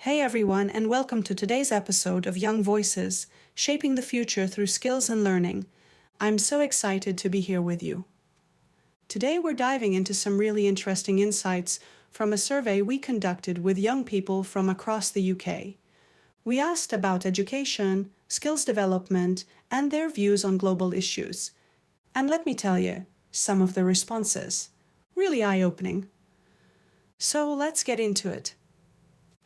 Hey everyone, and welcome to today's episode of Young Voices, Shaping the Future Through Skills and Learning. I'm so excited to be here with you. Today we're diving into some really interesting insights from a survey we conducted with young people from across the UK. We asked about education, skills development, and their views on global issues. And let me tell you, some of the responses. Really eye-opening. So let's get into it.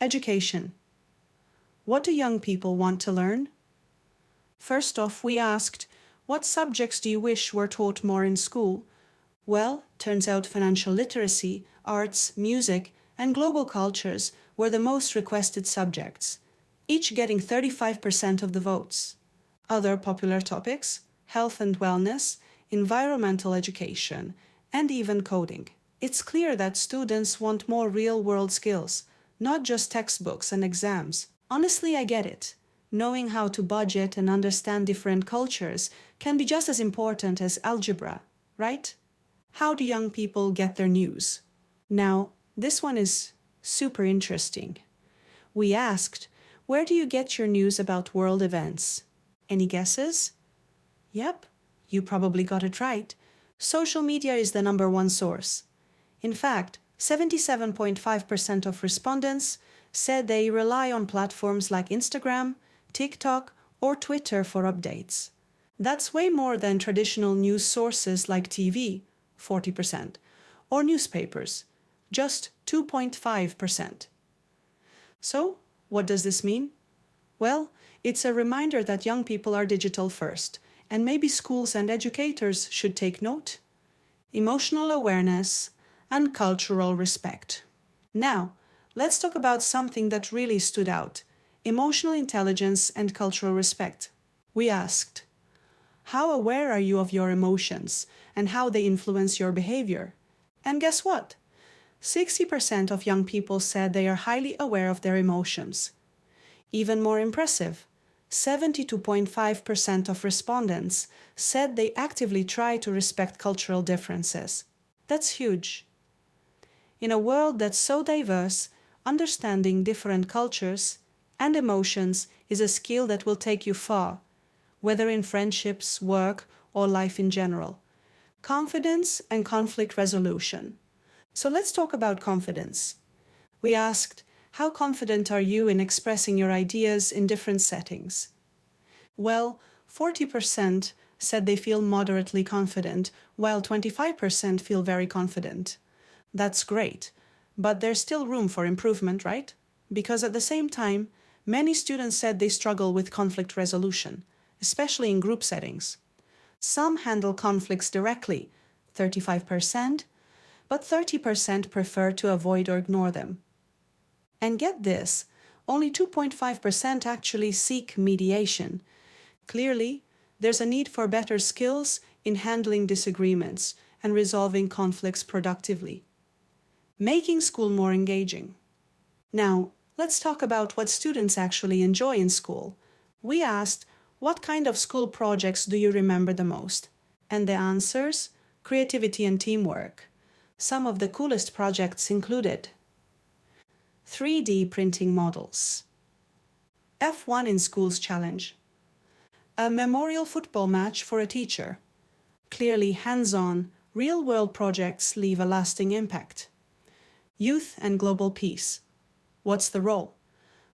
Education. What do young people want to learn? First off, we asked, what subjects do you wish were taught more in school? Well, turns out financial literacy, arts, music, and global cultures were the most requested subjects, each getting 35% of the votes. Other popular topics, health and wellness, environmental education, and even coding. It's clear that students want more real-world skills, not just textbooks and exams. Honestly, I get it. Knowing how to budget and understand different cultures can be just as important as algebra, right? How do young people get their news? Now, this one is super interesting. We asked, where do you get your news about world events? Any guesses? Yep, you probably got it right. Social media is the number one source. In fact, 77.5% of respondents said they rely on platforms like Instagram, TikTok, or Twitter for updates. That's way more than traditional news sources like TV, 40%, or newspapers, just 2.5%. So, what does this mean? Well, it's a reminder that young people are digital first, and maybe schools and educators should take note. Emotional awareness and cultural respect. Now, let's talk about something that really stood out: emotional intelligence and cultural respect. We asked, how aware are you of your emotions and how they influence your behavior? And guess what? 60% of young people said they are highly aware of their emotions. Even more impressive, 72.5% of respondents said they actively try to respect cultural differences. That's huge. In a world that's so diverse, understanding different cultures and emotions is a skill that will take you far, whether in friendships, work, or life in general. Confidence and conflict resolution. So let's talk about confidence. We asked, how confident are you in expressing your ideas in different settings? Well, 40% said they feel moderately confident, while 25% feel very confident. That's great, but there's still room for improvement, right? Because at the same time, many students said they struggle with conflict resolution, especially in group settings. Some handle conflicts directly, 35%, but 30% prefer to avoid or ignore them. And get this, only 2.5% actually seek mediation. Clearly, there's a need for better skills in handling disagreements and resolving conflicts productively. Making school more engaging. Now, let's talk about what students actually enjoy in school. We asked, what kind of school projects do you remember the most? And the answers? Creativity and teamwork. Some of the coolest projects included 3D printing models, F1 in Schools challenge, a memorial football match for a teacher. Clearly hands-on, real-world projects leave a lasting impact. Youth and global peace. What's the role?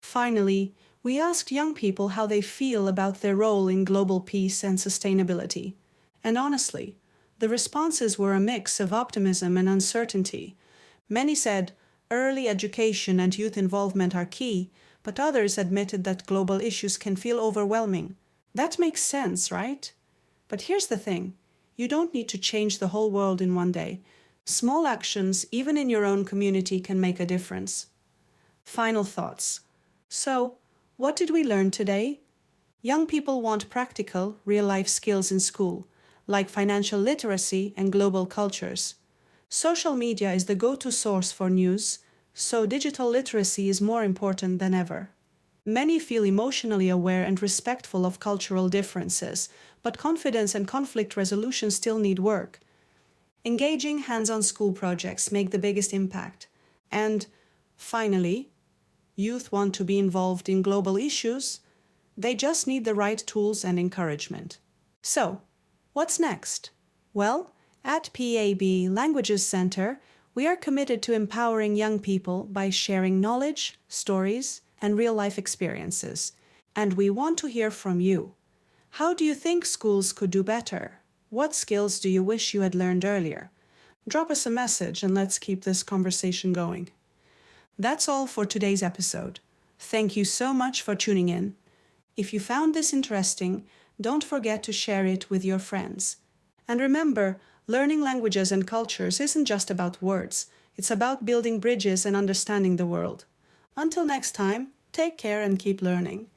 Finally, we asked young people how they feel about their role in global peace and sustainability. And honestly, the responses were a mix of optimism and uncertainty. Many said early education and youth involvement are key, but others admitted that global issues can feel overwhelming. That makes sense, right? But here's the thing. You don't need to change the whole world in one day. Small actions, even in your own community, can make a difference. Final thoughts. So, what did we learn today? Young people want practical, real-life skills in school, like financial literacy and global cultures. Social media is the go-to source for news, so digital literacy is more important than ever. Many feel emotionally aware and respectful of cultural differences, but confidence and conflict resolution still need work. Engaging hands-on school projects make the biggest impact. And finally, youth want to be involved in global issues. They just need the right tools and encouragement. So, what's next? Well, at PAB Languages Center, we are committed to empowering young people by sharing knowledge, stories, and real-life experiences. And we want to hear from you. How do you think schools could do better? What skills do you wish you had learned earlier? Drop us a message and let's keep this conversation going. That's all for today's episode. Thank you so much for tuning in. If you found this interesting, don't forget to share it with your friends. And remember, learning languages and cultures isn't just about words. It's about building bridges and understanding the world. Until next time, take care and keep learning.